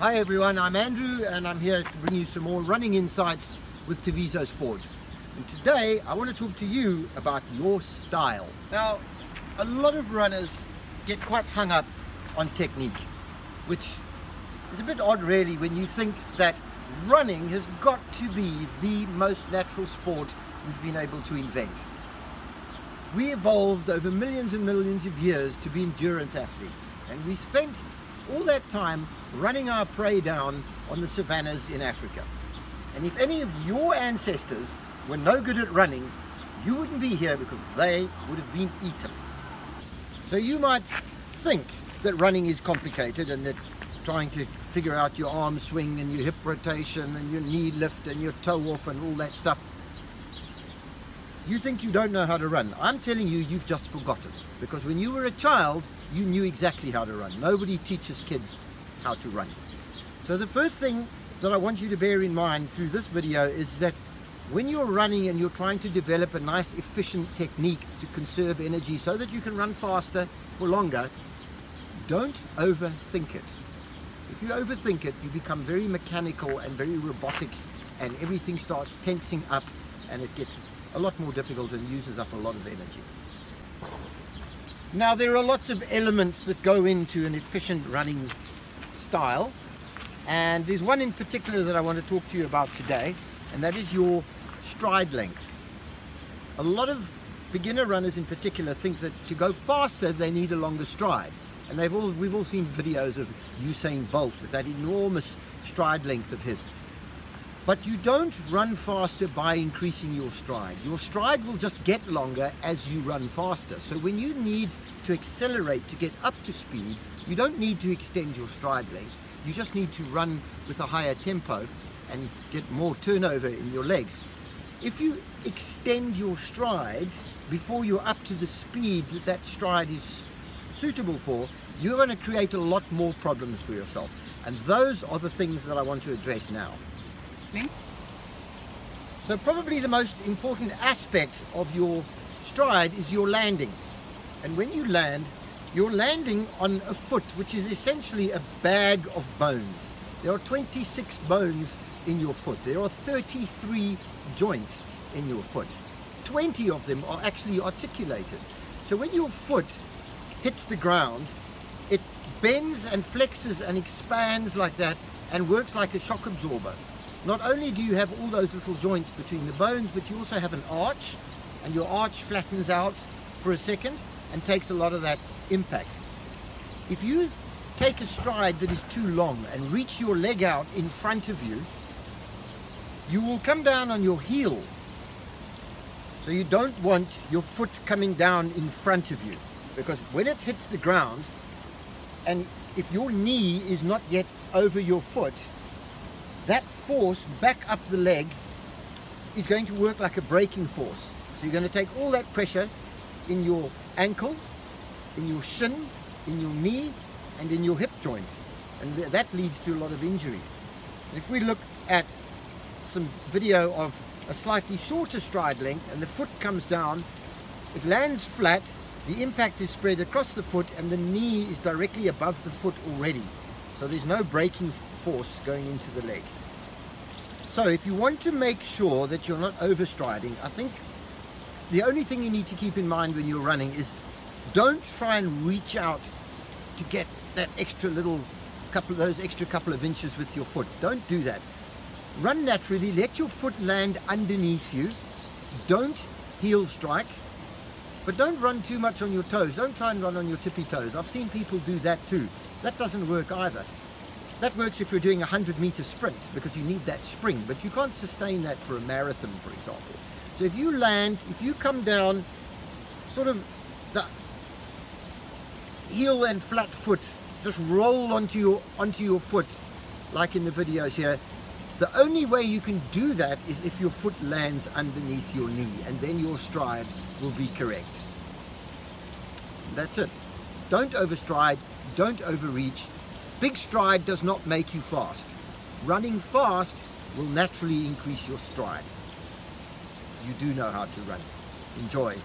Hi everyone, I'm Andrew and I'm here to bring you some more running insights with Tuvizo Sport. And today I want to talk to you about your style. Now, a lot of runners get quite hung up on technique, which is a bit odd really when you think that running has got to be the most natural sport we've been able to invent. We evolved over millions and millions of years to be endurance athletes, and we spent all that time running our prey down on the savannas in Africa. And if any of your ancestors were no good at running, you wouldn't be here because they would have been eaten. So you might think that running is complicated and that trying to figure out your arm swing and your hip rotation and your knee lift and your toe off and all that stuff. You think you don't know how to run. I'm telling you, you've just forgotten. Because when you were a child, you knew exactly how to run. Nobody teaches kids how to run. So the first thing that I want you to bear in mind through this video is that when you're running and you're trying to develop a nice efficient technique to conserve energy so that you can run faster for longer, don't overthink it. If you overthink it, you become very mechanical and very robotic, and everything starts tensing up and it gets a lot more difficult and uses up a lot of energy. Now, there are lots of elements that go into an efficient running style, and there's one in particular that I want to talk to you about today, and that is your stride length. A lot of beginner runners in particular think that to go faster they need a longer stride, and we've all seen videos of Usain Bolt with that enormous stride length of his. But you don't run faster by increasing your stride. Your stride will just get longer as you run faster. So when you need to accelerate to get up to speed, you don't need to extend your stride length. You just need to run with a higher tempo and get more turnover in your legs. If you extend your stride before you're up to the speed that that stride is suitable for, you're going to create a lot more problems for yourself. And those are the things that I want to address now. So probably the most important aspect of your stride is your landing. And when you land, you're landing on a foot which is essentially a bag of bones. There are 26 bones in your foot. There are 33 joints in your foot. 20 of them are actually articulated. So when your foot hits the ground, it bends and flexes and expands like that and works like a shock absorber. Not only do you have all those little joints between the bones, but you also have an arch, and your arch flattens out for a second and takes a lot of that impact. If you take a stride that is too long and reach your leg out in front of you, you will come down on your heel. So you don't want your foot coming down in front of you, because when it hits the ground, and if your knee is not yet over your foot, that force back up the leg is going to work like a braking force. So you're going to take all that pressure in your ankle, in your shin, in your knee, and in your hip joint. And that leads to a lot of injury. And if we look at some video of a slightly shorter stride length and the foot comes down, it lands flat, the impact is spread across the foot, and the knee is directly above the foot already. So there's no braking force going into the leg. So if you want to make sure that you're not overstriding, I think the only thing you need to keep in mind when you're running is don't try and reach out to get that extra little couple of inches with your foot. Don't do that. Run naturally, let your foot land underneath you. Don't heel strike, but don't run too much on your toes. Don't try and run on your tippy toes. I've seen people do that too. That doesn't work either. That works if you're doing a 100-meter sprint because you need that spring, but you can't sustain that for a marathon, for example. So if you land, if you come down sort of the heel and flat foot, just roll onto your foot like in the videos here, the only way you can do that is if your foot lands underneath your knee, and then your stride will be correct. That's it. Don't overstride, don't overreach. Big stride does not make you fast. Running fast will naturally increase your stride. You do know how to run. Enjoy.